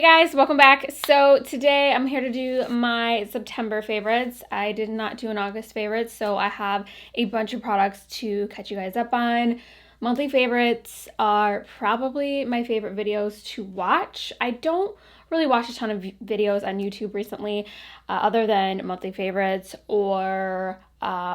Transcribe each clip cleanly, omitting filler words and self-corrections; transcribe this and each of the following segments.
Hey guys, welcome back. So today I'm here to do my September favorites. I did not do an August favorites, so I have a bunch of products to catch you guys up on. Monthly favorites are probably my favorite videos to watch. I don't really watch a ton of videos on YouTube recently, other than monthly favorites or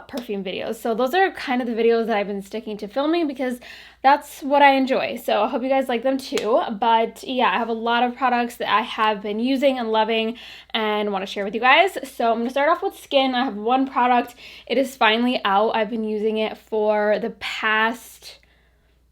perfume videos. So those are kind of the videos that I've been sticking to filming because that's what I enjoy. So I hope you guys like them too. But yeah, I have a lot of products that I have been using and loving and want to share with you guys. So I'm going to start off with skin. I have one product. It is finally out. I've been using it for the past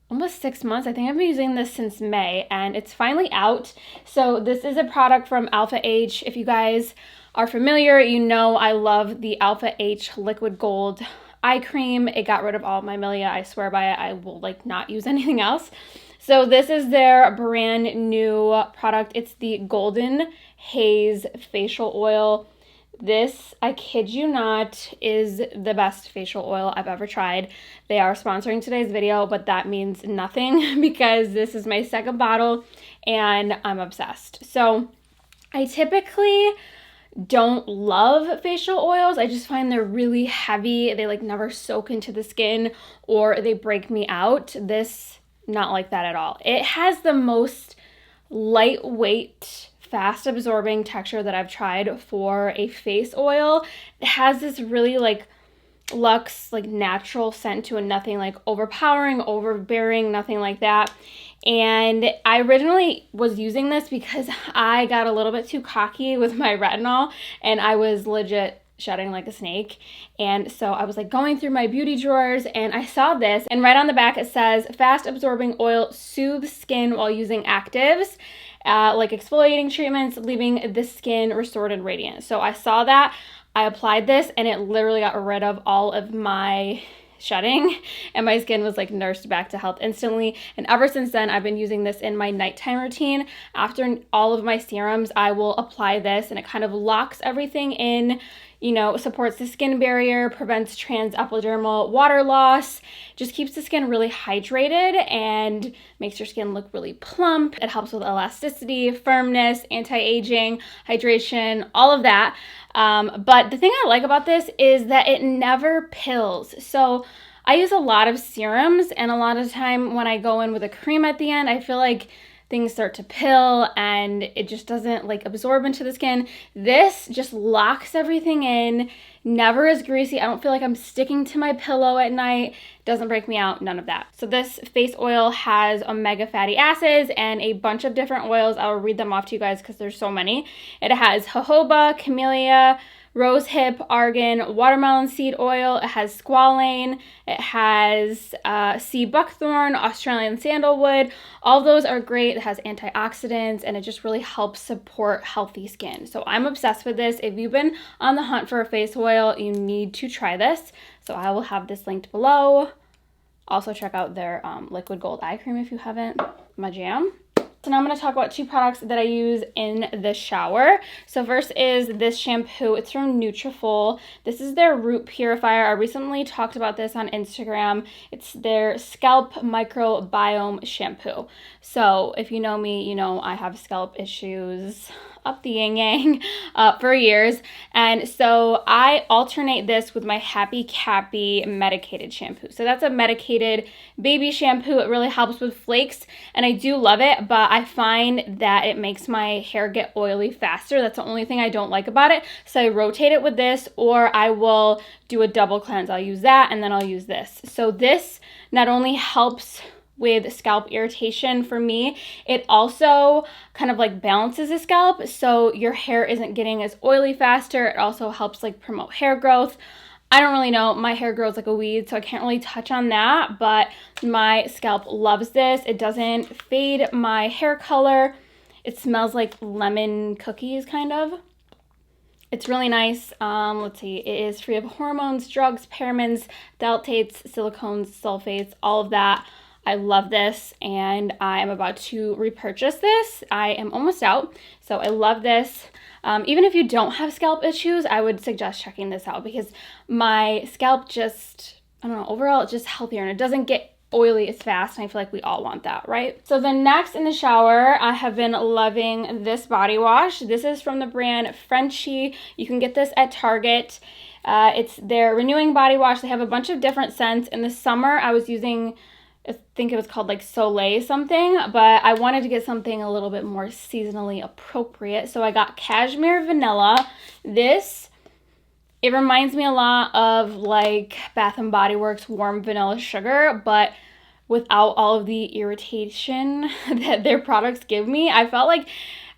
almost 6 months. I think I've been using this since May and it's finally out. So this is a product from Alpha H. If you guys are familiar, you know I love the Alpha H Liquid Gold eye cream. It got rid of all of my milia. I swear by it. I will not use anything else. So this is their brand new product. It's the Golden Haze facial oil. This, I kid you not, is the best facial oil I've ever tried. They are sponsoring today's video, but that means nothing because this is my second bottle and I'm obsessed. So I typically don't love facial oils. I just find they're really heavy. They never soak into the skin or they break me out. This, not like that at all. It has the most lightweight, fast absorbing texture that I've tried for a face oil. It has this really luxe, natural scent to it, nothing overpowering, overbearing, nothing like that. And I originally was using this because I got a little bit too cocky with my retinol and I was legit shedding like a snake. And so I was going through my beauty drawers and I saw this, and right on the back it says fast absorbing oil soothes skin while using actives like exfoliating treatments, leaving the skin restored and radiant. So I saw that, I applied this, and it literally got rid of all of my shedding and my skin was nursed back to health instantly. And ever since then I've been using this in my nighttime routine. After all of my serums I will apply this and it kind of locks everything in, supports the skin barrier, prevents transepidermal water loss, just keeps the skin really hydrated and makes your skin look really plump. It helps with elasticity, firmness, anti-aging, hydration, all of that. But the thing I like about this is that it never pills. So I use a lot of serums, and a lot of time when I go in with a cream at the end, I feel like things start to pill and it just doesn't absorb into the skin. This just locks everything in, never is greasy. I don't feel like I'm sticking to my pillow at night. Doesn't break me out, none of that. So this face oil has omega fatty acids and a bunch of different oils. I'll read them off to you guys because there's so many. It has jojoba, camellia, rosehip, argan, watermelon seed oil. It has squalane. It has sea buckthorn, Australian sandalwood. All of those are great. It has antioxidants and it just really helps support healthy skin. So I'm obsessed with this. If you've been on the hunt for a face oil, you need to try this. So I will have this linked below. Also check out their liquid gold eye cream if you haven't. My jam. So now I'm going to talk about two products that I use in the shower. So first is this shampoo. It's from Nutrafol. This is their root purifier. I recently talked about this on Instagram. It's their scalp microbiome shampoo. So if you know me, you know I have scalp issues up the yin yang for years, and so I alternate this with my Happy Cappy medicated shampoo. So that's a medicated baby shampoo. It really helps with flakes and I do love it, but I find that it makes my hair get oily faster. That's the only thing I don't like about it. So I rotate it with this, or I will do a double cleanse. I'll use that and then I'll use this. So this not only helps with scalp irritation for me, it also kind of balances the scalp so your hair isn't getting as oily faster. It also helps promote hair growth. I don't really know, my hair grows like a weed, so I can't really touch on that, but my scalp loves this. It doesn't fade my hair color. It smells like lemon cookies kind of. It's really nice. Let's see, it is free of hormones, drugs, parabens, phthalates, silicones, sulfates, all of that. I love this and I am about to repurchase this. I am almost out, so I love this. Even if you don't have scalp issues, I would suggest checking this out because my scalp just, I don't know, overall it's just healthier and it doesn't get oily, it's fast, and I feel like we all want that, right? So then next in the shower, I have been loving this body wash. This is from the brand Frenchie. You can get this at Target. It's their renewing body wash. They have a bunch of different scents. In the summer, I was using, I think it was called like Soleil something, but I wanted to get something a little bit more seasonally appropriate. So I got Cashmere Vanilla. This, it reminds me a lot of like Bath & Body Works Warm Vanilla Sugar, but without all of the irritation that their products give me. I felt like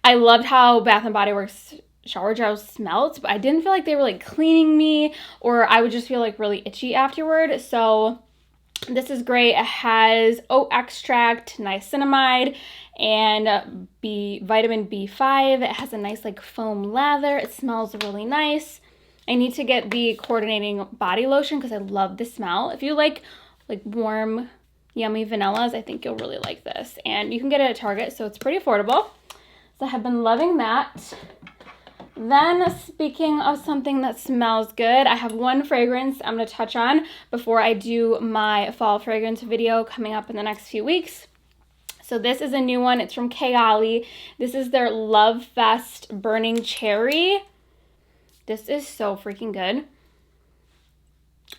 I loved how Bath & Body Works shower gels smelled, but I didn't feel like they were like cleaning me, or I would just feel like really itchy afterward. So this is great. It has oat extract, niacinamide, and vitamin B5. It has a nice like foam lather. It smells really nice. I need to get the coordinating body lotion because I love the smell. If you like warm, yummy vanillas, I think you'll really like this. And you can get it at Target, so it's pretty affordable. So I have been loving that. Then, speaking of something that smells good, I have one fragrance I'm going to touch on before I do my fall fragrance video coming up in the next few weeks. So this is a new one. It's from KAYALI. This is their Love Fest Burning Cherry. This is so freaking good.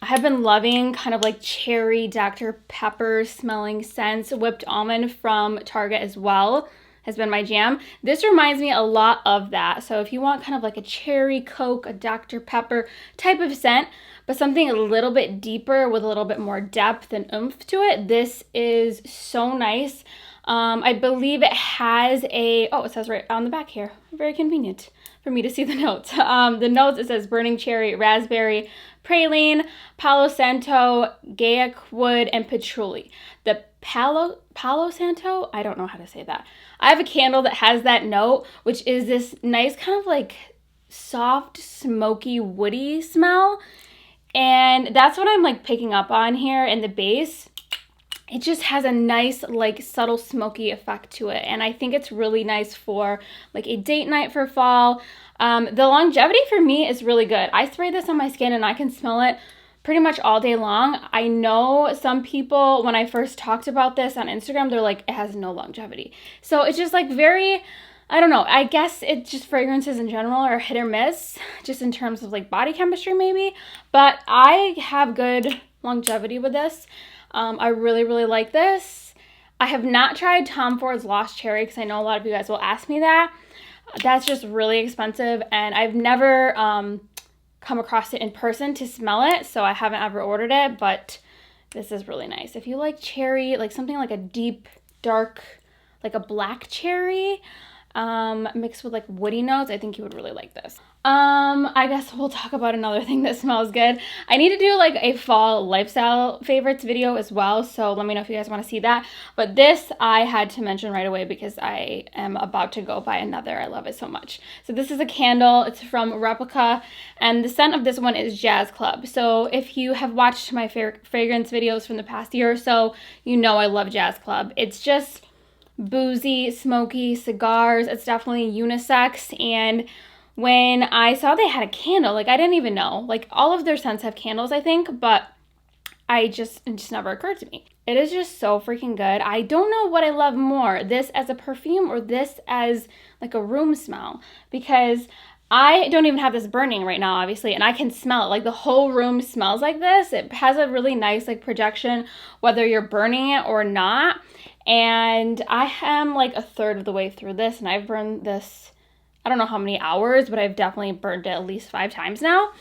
I have been loving kind of like cherry Dr. Pepper smelling scents. Whipped almond from Target as well has been my jam. This reminds me a lot of that. So if you want kind of like a cherry Coke, a Dr. Pepper type of scent, but something a little bit deeper with a little bit more depth and oomph to it, this is so nice. I believe it has a, oh, it says right on the back here. Very convenient for me to see the notes. The notes, it says burning cherry, raspberry, praline, palo santo, gaiac wood, and patchouli. The palo santo, I don't know how to say that. I have a candle that has that note, which is this nice kind of like soft, smoky, woody smell. And that's what I'm like picking up on here in the base. It just has a nice like subtle smoky effect to it, and I think it's really nice for like a date night for fall. The longevity for me is really good. I spray this on my skin and I can smell it pretty much all day long. I know some people, when I first talked about this on Instagram, they're like, it has no longevity. So it's just like very, I don't know, I guess it's just fragrances in general are hit or miss, just in terms of like body chemistry maybe, but I have good longevity with this. I really, really like this. I have not tried Tom Ford's Lost Cherry because I know a lot of you guys will ask me that. That's just really expensive, and I've never come across it in person to smell it, so I haven't ever ordered it, but this is really nice. If you like cherry, like something like a deep, dark, like a black cherry, mixed with like woody notes, I think you would really like this. I guess we'll talk about another thing that smells good. I need to do like a fall lifestyle favorites video as well, so let me know if you guys want to see that. But this I had to mention right away because I am about to go buy another. I love it so much. So this is a candle. It's from Replica, and the scent of this one is Jazz Club. So if you have watched my fragrance videos from the past year or so, you know I love Jazz Club. It's just boozy, smoky cigars. It's definitely unisex, and when I saw they had a candle, like I didn't even know. Like all of their scents have candles, I think, but it just never occurred to me. It is just so freaking good. I don't know what I love more, this as a perfume or this as like a room smell, because I don't even have this burning right now, obviously, and I can smell it. Like the whole room smells like this. It has a really nice like projection, whether you're burning it or not. And I am like a third of the way through this, and I've burned this, I don't know how many hours, but I've definitely burned it at least 5 times now.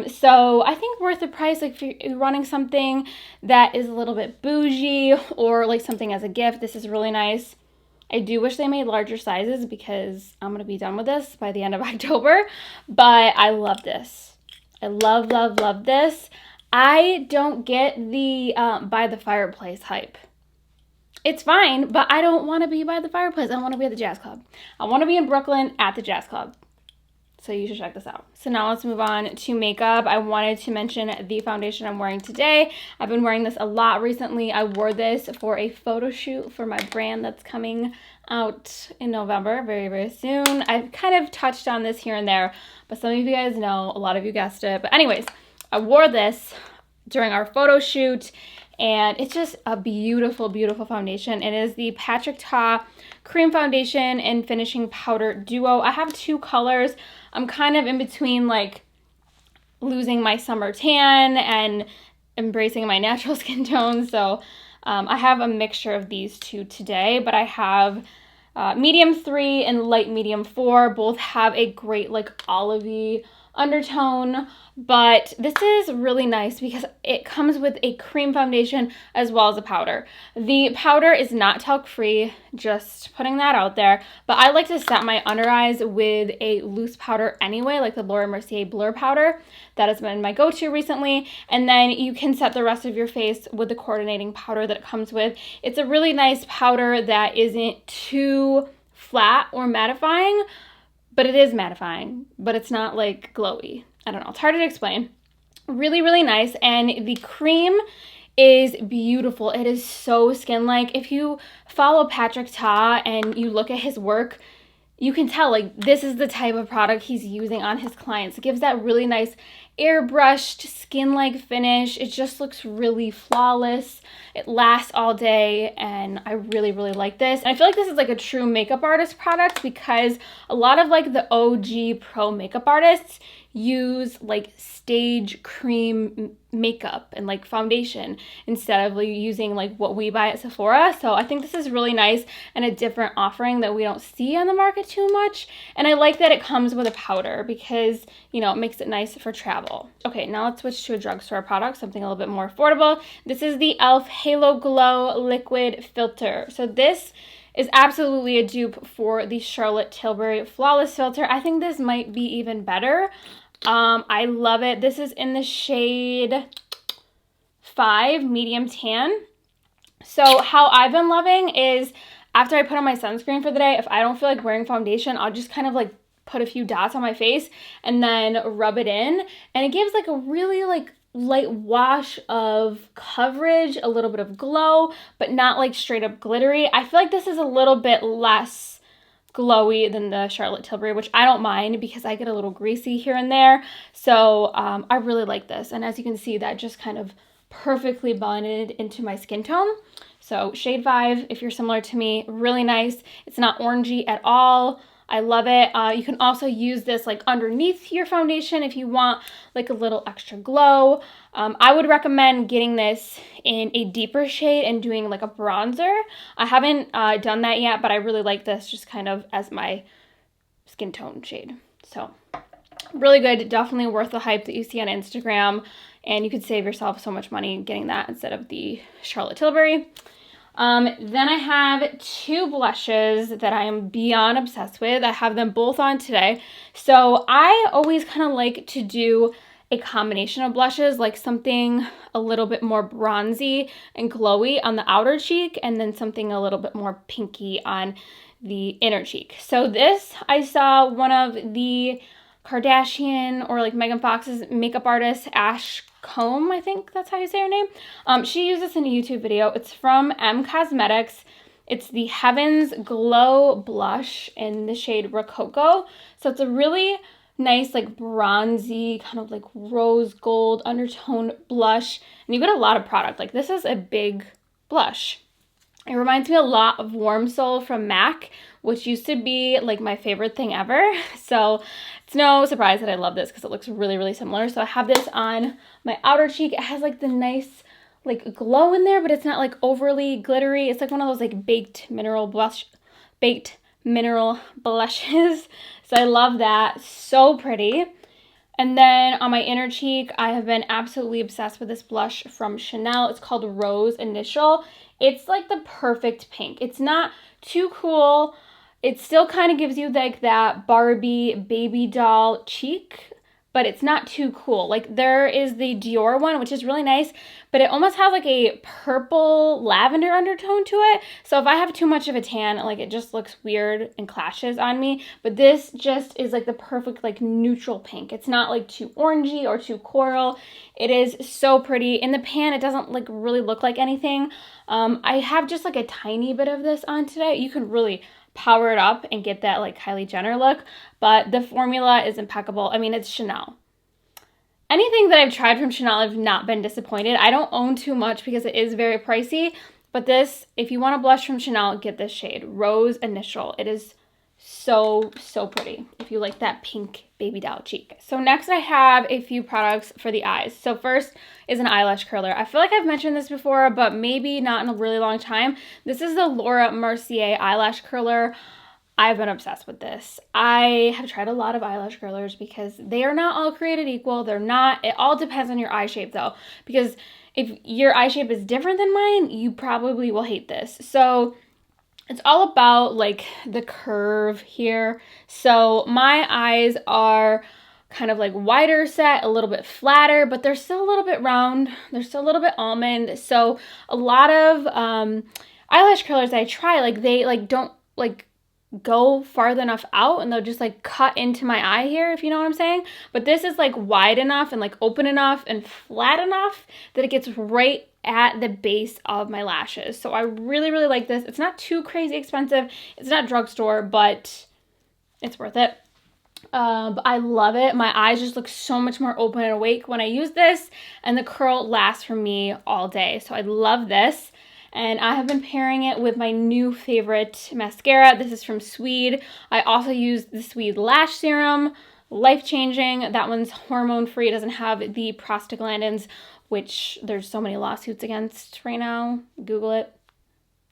So I think worth the price, like if you're running something that is a little bit bougie or like something as a gift, this is really nice. I do wish they made larger sizes because I'm going to be done with this by the end of October, but I love this. I love, love, love this. I don't get the by the fireplace hype. It's fine, but I don't want to be by the fireplace. I want to be at the Jazz Club. I want to be in Brooklyn at the Jazz Club. So you should check this out. So now let's move on to makeup. I wanted to mention the foundation I'm wearing today. I've been wearing this a lot recently. I wore this for a photo shoot for my brand that's coming out in November, very, very soon. I've kind of touched on this here and there, but some of you guys know, a lot of you guessed it. But anyways, I wore this during our photo shoot, and it's just a beautiful, beautiful foundation. It is the Patrick Ta Cream Foundation and Finishing Powder Duo. I have two colors. I'm kind of in between like losing my summer tan and embracing my natural skin tone, so I have a mixture of these two today, but I have medium 3 and light medium 4. Both have a great like olivey undertone, but this is really nice because it comes with a cream foundation as well as a powder. The powder is not talc free, just putting that out there, but I like to set my under eyes with a loose powder anyway, like the Laura Mercier Blur powder. That has been my go-to recently, and then you can set the rest of your face with the coordinating powder that it comes with. It's a really nice powder that isn't too flat or mattifying, but it is mattifying, but it's not like glowy. I don't know, it's hard to explain. Really, really nice, and the cream is beautiful. It is so skin-like. If you follow Patrick Ta and you look at his work, you can tell like this is the type of product he's using on his clients. It gives that really nice airbrushed skin-like finish. It just looks really flawless. It lasts all day, and I really, really like this. And I feel like this is like a true makeup artist product because a lot of like the OG pro makeup artists use like stage cream makeup and like foundation instead of like using like what we buy at Sephora. So I think this is really nice and a different offering that we don't see on the market too much. And I like that it comes with a powder because, you know, it makes it nice for travel. Okay, now let's switch to a drugstore product, something a little bit more affordable. This is the e.l.f. Halo Glow Liquid Filter. So this is absolutely a dupe for the Charlotte Tilbury Flawless Filter. I think this might be even better. I love it. This is in the shade 5, medium tan. So how I've been loving is after I put on my sunscreen for the day, if I don't feel like wearing foundation, I'll just kind of like put a few dots on my face and then rub it in. And it gives like a really like light wash of coverage, a little bit of glow, but not like straight up glittery. I feel like this is a little bit less glowy than the Charlotte Tilbury, which I don't mind because I get a little greasy here and there. So I really like this. And as you can see, that just kind of perfectly blended into my skin tone. So shade 5, if you're similar to me, really nice. It's not orangey at all. I love it. You can also use this like underneath your foundation if you want like a little extra glow. I would recommend getting this in a deeper shade and doing like a bronzer. I haven't done that yet, but I really like this just kind of as my skin tone shade. So really good. Definitely worth the hype that you see on Instagram, and you could save yourself so much money getting that instead of the Charlotte Tilbury. Then I have 2 blushes that I am beyond obsessed with. I have them both on today. So I always kind of like to do a combination of blushes, like something a little bit more bronzy and glowy on the outer cheek, and then something a little bit more pinky on the inner cheek. So this, I saw one of the Kardashian or like Megan Fox's makeup artist, Ash Combe, I think that's how you say her name. She used this in a YouTube video. It's from M Cosmetics. It's the Heavens Glow Blush in the shade Rococo. So it's a really nice like bronzy kind of like rose gold undertone blush, and you get a lot of product. Like this is a big blush. It reminds me a lot of Warm Soul from MAC, which used to be like my favorite thing ever. So it's no surprise that I love this because it looks really, really similar. So I have this on my outer cheek. It has like the nice like glow in there, but it's not like overly glittery. It's like one of those like baked mineral blushes. So I love that. So pretty. And then on my inner cheek, I have been absolutely obsessed with this blush from Chanel. It's called Rose Initial. It's like the perfect pink. It's not too cool. It still kind of gives you like that Barbie baby doll cheek, but it's not too cool. Like there is the Dior one, which is really nice, but it almost has like a purple lavender undertone to it. So if I have too much of a tan, like it just looks weird and clashes on me. But this just is like the perfect like neutral pink. It's not like too orangey or too coral. It is so pretty. In the pan, it doesn't like really look like anything. I have just like a tiny bit of this on today. You can really power it up and get that like Kylie Jenner look, but the formula is impeccable. I mean, it's Chanel. anything that I've tried from Chanel, I've not been disappointed. I don't own too much because it is very pricey, but this, if you want a blush from Chanel, get this shade, Rose Initial. It is so, so pretty if you like that pink baby doll cheek. So next I have a few products for the eyes. So first is an eyelash curler. I feel like I've mentioned this before, but maybe not in a really long time. This is the Laura Mercier eyelash curler. I've been obsessed with this. I have tried a lot of eyelash curlers because they are not all created equal. They're not. It all depends on your eye shape though, because if your eye shape is different than mine, you probably will hate this. So it's all about like the curve here. So my eyes are kind of like wider set, a little bit flatter, but they're still a little bit round. They're still a little bit almond. So a lot of eyelash curlers I try, like they like don't like go farther enough out, and they'll just like cut into my eye here, if you know what I'm saying. But this is like wide enough and like open enough and flat enough that it gets right at the base of my lashes. So I really, really like this. It's not too crazy expensive. It's not drugstore, but it's worth it. But I love it. My eyes just look so much more open and awake when I use this, and the curl lasts for me all day. So I love this. And I have been pairing it with my new favorite mascara. This is from Swede. I also use the Swede Lash Serum. Life-changing. That one's hormone-free. It doesn't have the prostaglandins, which there's so many lawsuits against right now. Google it.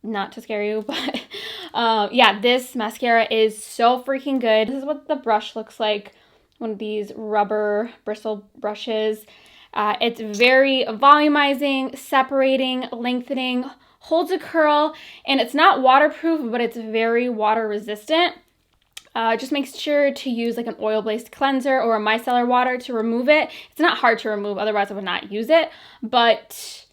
Not to scare you, but yeah, this mascara is so freaking good. This is what the brush looks like. One of these rubber bristle brushes. It's very volumizing, separating, lengthening, holds a curl, and it's not waterproof, but it's very water resistant. Just make sure to use like an oil-based cleanser or a micellar water to remove it. It's not hard to remove, otherwise I would not use it, but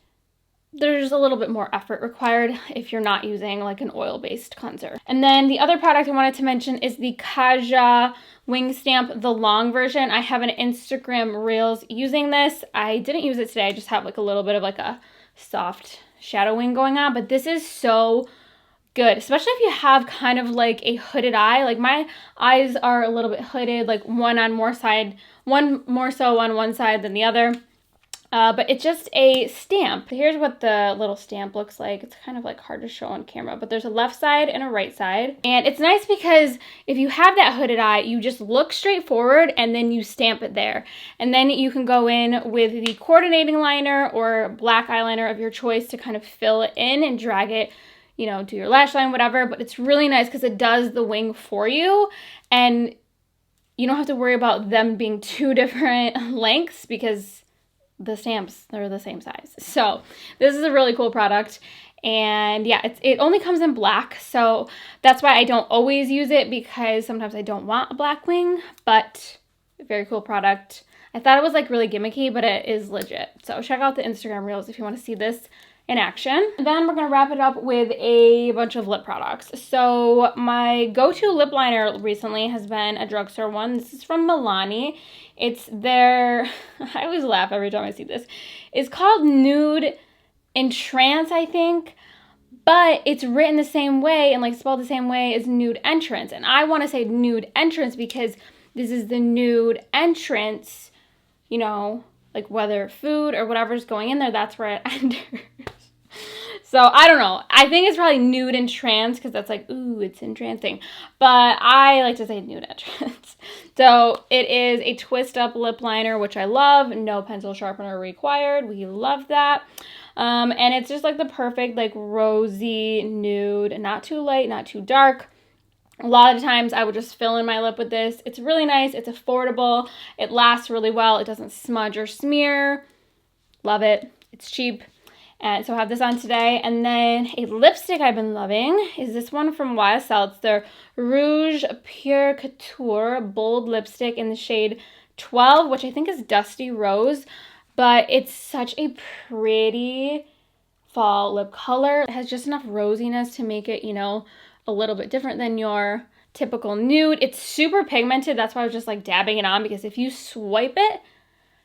there's a little bit more effort required if you're not using like an oil-based cleanser. And then the other product I wanted to mention is the Kaja Wing Stamp, the long version. I have an Instagram Reels using this. I didn't use it today. I just have like a little bit of like a soft shadowing going on, but this is so good, especially if you have kind of like a hooded eye. Like my eyes are a little bit hooded, like one more so on one side than the other. But it's just a stamp. Here's what the little stamp looks like. It's kind of like hard to show on camera, but there's a left side and a right side. And it's nice because if you have that hooded eye, you just look straight forward and then you stamp it there. And then you can go in with the coordinating liner or black eyeliner of your choice to kind of fill it in and drag it, you know, do your lash line, whatever. But it's really nice because it does the wing for you, and you don't have to worry about them being two different lengths because the stamps, they're the same size. So this is a really cool product. And yeah, it only comes in black, so that's why I don't always use it, because sometimes I don't want a black wing, but very cool product. I thought it was like really gimmicky, but it is legit. So check out the Instagram Reels if you want to see this in action. And then we're going to wrap it up with a bunch of lip products. So my go-to lip liner recently has been a drugstore one. This is from Milani. It's their, I always laugh every time I see this. It's called Nude Entrance, I think, but it's written the same way and like spelled the same way as Nude Entrance. And I want to say Nude Entrance because this is the nude entrance, you know, like whether food or whatever's going in there, that's where it enters. So I don't know. I think it's probably Nude Entrance because that's like, ooh, it's entrancing. But I like to say Nude Entrance. So it is a twist up lip liner, which I love. No pencil sharpener required. We love that. And it's just like the perfect like rosy nude, not too light, not too dark. A lot of times I would just fill in my lip with this. It's really nice. It's affordable. It lasts really well. It doesn't smudge or smear. Love it. It's cheap. And so I have this on today. And then a lipstick I've been loving is this one from YSL. It's their Rouge Pure Couture Bold Lipstick in the shade 12, which I think is Dusty Rose. But it's such a pretty fall lip color. It has just enough rosiness to make it, you know, a little bit different than your typical nude. It's super pigmented. That's why I was just like dabbing it on, because if you swipe it,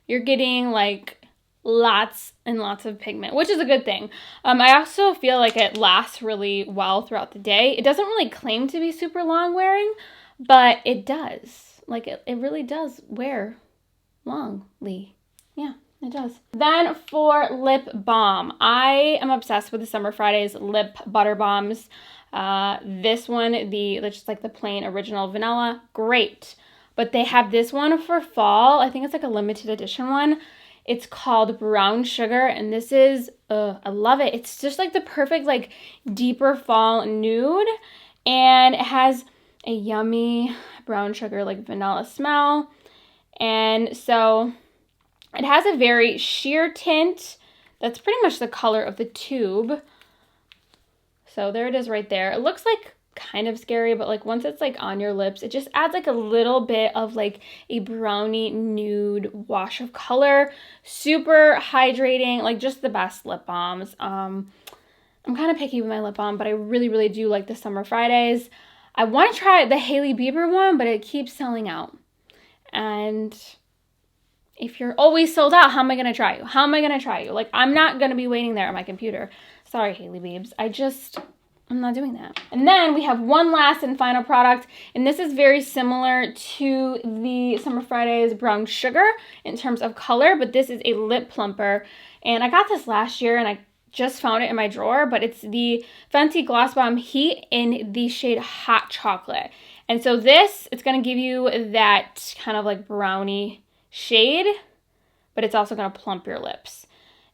you're getting like lots and lots of pigment, which is a good thing. I also feel like it lasts really well throughout the day. It doesn't really claim to be super long wearing, but it does. Like it really does wear longly. yeah, it does. Then for lip balm, I am obsessed with the Summer Fridays lip butter balms. This one, just like the plain original vanilla, great. But they have this one for fall. I think it's like a limited edition one. It's called Brown Sugar, and this is, I love it. It's just like the perfect, like, deeper fall nude, and it has a yummy brown sugar, like, vanilla smell. And so it has a very sheer tint. That's pretty much the color of the tube. So there it is right there. It looks like kind of scary, but like once it's like on your lips, it just adds like a little bit of like a brownie nude wash of color. Super hydrating, like just the best lip balms. I'm kind of picky with my lip balm, but I really, really do like the Summer Fridays. I want to try the Hailey Bieber one, but it keeps selling out. And if you're always sold out, how am I going to try you? How am I going to try you? Like, I'm not going to be waiting there on my computer. Sorry, Hailey Biebs. I'm not doing that. And then we have one last and final product, and this is very similar to the Summer Fridays Brown Sugar in terms of color, but this is a lip plumper. And I got this last year, and I just found it in my drawer, but it's the Fenty Gloss Bomb Heat in the shade Hot Chocolate. And so this, it's going to give you that kind of like brownie shade, but it's also going to plump your lips.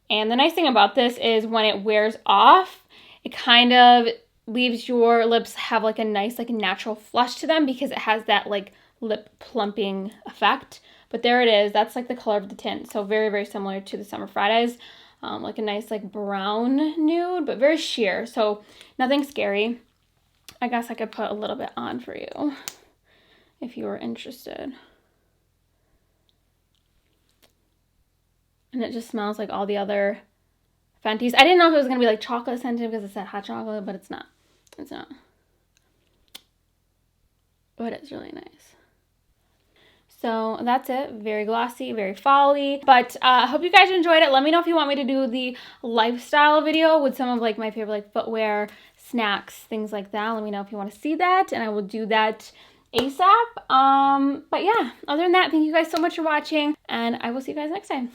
And the nice thing about this is when it wears off, it kind of leaves your lips have like a nice like natural flush to them because it has that like lip plumping effect. But there it is. That's like the color of the tint. So very, very similar to the Summer Fridays. Like a nice like brown nude, but very sheer. So nothing scary. I guess I could put a little bit on for you if you were interested. And it just smells like all the other Fenty's. I didn't know if it was going to be like chocolate scented because it said hot chocolate, but it's not. It's not. But it's really nice. So that's it. Very glossy, very fall-y. But I hope you guys enjoyed it. Let me know if you want me to do the lifestyle video with some of like my favorite like footwear, snacks, things like that. Let me know if you want to see that, and I will do that ASAP. But yeah, other than that, thank you guys so much for watching, and I will see you guys next time.